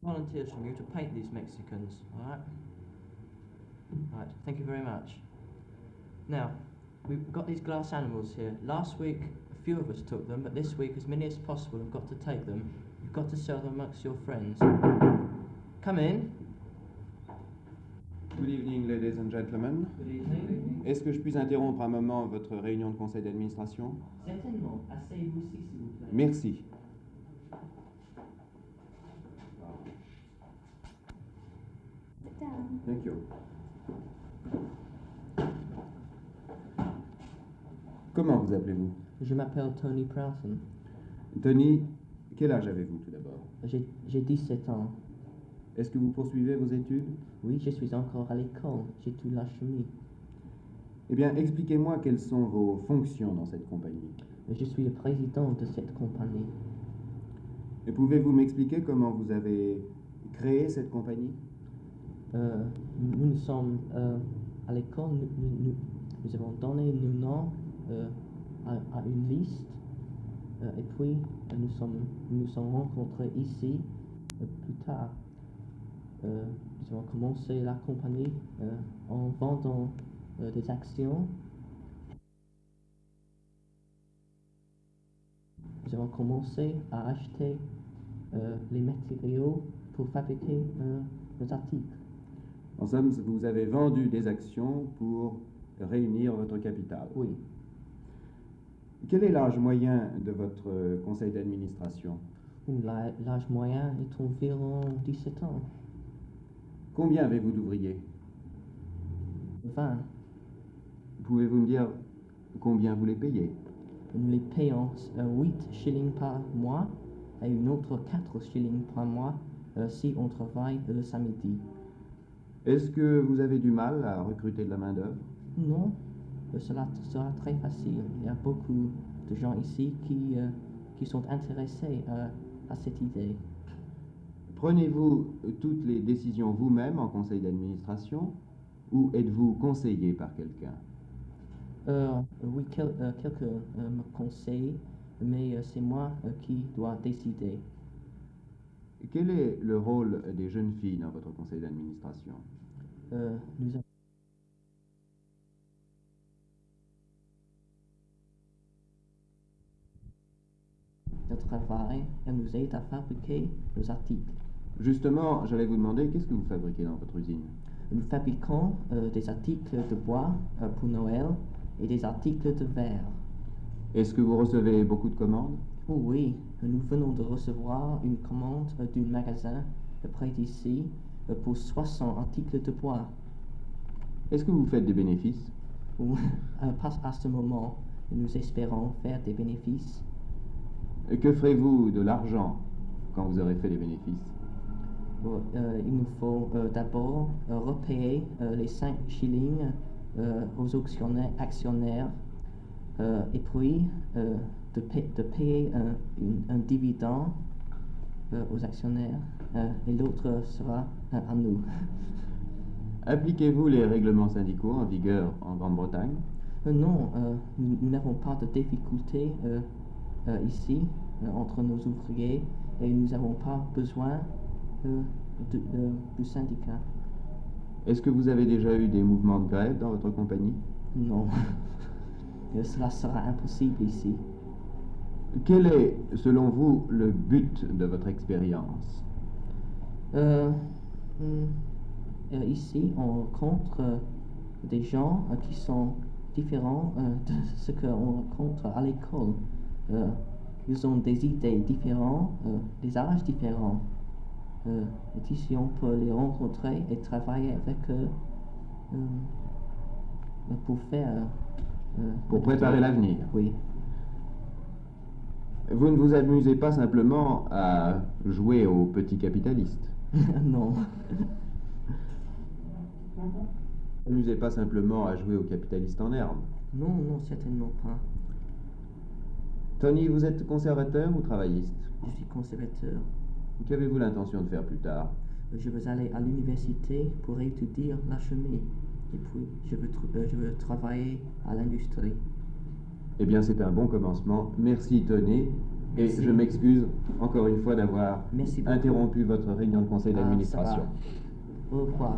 volunteers from you to paint these Mexicans, all right? Right, thank you very much. Now, we've got these glass animals here. Last week, a few of us took them, but this week, as many as possible have got to take them. You've got to sell them amongst your friends. Come in. Good evening, ladies and gentlemen. Good evening. Est-ce que je puis interrompre un moment votre réunion de conseil d'administration? Certainement. Asseyez-vous ici, s'il vous plaît. Merci. Sit down. Thank you. Comment vous appelez-vous? Je m'appelle Tony Proughton. Tony, quel âge avez-vous tout d'abord? J'ai 17 ans. Est-ce que vous poursuivez vos études? Oui, je suis encore à l'école. J'ai tout lâché. Eh bien, expliquez-moi quelles sont vos fonctions dans cette compagnie. Je suis le président de cette compagnie. Et pouvez-vous m'expliquer comment vous avez créé cette compagnie? Nous sommes à l'école, nous avons donné nos noms à une liste et puis nous sommes rencontrés ici plus tard. Nous avons commencé la compagnie en vendant des actions. Nous avons commencé à acheter les matériaux pour fabriquer nos articles. En somme, vous avez vendu des actions pour réunir votre capital. Oui. Quel est l'âge moyen de votre conseil d'administration? L'âge moyen est environ 17 ans. Combien avez-vous d'ouvriers? 20. Pouvez-vous me dire combien vous les payez? Nous les payons 8 shillings par mois et une autre 4 shillings par mois si on travaille le samedi. Est-ce que vous avez du mal à recruter de la main-d'œuvre? Non, cela sera très facile. Il y a beaucoup de gens ici qui sont intéressés à cette idée. Prenez-vous toutes les décisions vous-même en conseil d'administration ou êtes-vous conseillé par quelqu'un? Oui, quelqu'un me conseille, mais c'est moi qui dois décider. Quel est le rôle des jeunes filles dans votre conseil d'administration? Nous avons de travail et nous aide à fabriquer nos articles. Justement, j'allais vous demander, qu'est-ce que vous fabriquez dans votre usine? Nous fabriquons des articles de bois pour Noël et des articles de verre. Est-ce que vous recevez beaucoup de commandes? Oh oui, nous venons de recevoir une commande d'un magasin près d'ici pour 60 articles de bois. Est-ce que vous faites des bénéfices? Pas à ce moment, nous espérons faire des bénéfices. Et que ferez-vous de l'argent quand vous aurez fait des bénéfices? Il nous faut d'abord repayer les 5 shillings aux actionnaires et puis de payer un dividende aux actionnaires et l'autre sera à nous. Appliquez-vous les règlements syndicaux en vigueur en Grande-Bretagne? Non, nous n'avons pas de difficultés ici entre nos ouvriers et nous n'avons pas besoin du syndicat. Est-ce que vous avez déjà eu des mouvements de grève dans votre compagnie? Non, cela sera impossible ici. Quel est, selon vous, le but de votre expérience? Ici, on rencontre des gens qui sont différents de ce qu'on rencontre à l'école. Ils ont des idées différentes, des âges différents. Et ici, on peut les rencontrer et travailler avec eux pour faire... Pour préparer l'avenir? Oui. Vous ne vous amusez pas simplement à jouer aux petits capitalistes? Non. Vous ne vous amusez pas simplement à jouer aux capitalistes en herbe? Non, non, certainement pas. Tony, vous êtes conservateur ou travailliste? Je suis conservateur. Qu'avez-vous l'intention de faire plus tard? Je veux aller à l'université pour étudier la chimie. Et puis, je veux travailler à l'industrie. Eh bien, c'est un bon commencement. Merci, Tony. Et Merci. je m'excuse encore une fois d'avoir Merci beaucoup. interrompu votre réunion de conseil Ah, ça d'administration. va. Au revoir.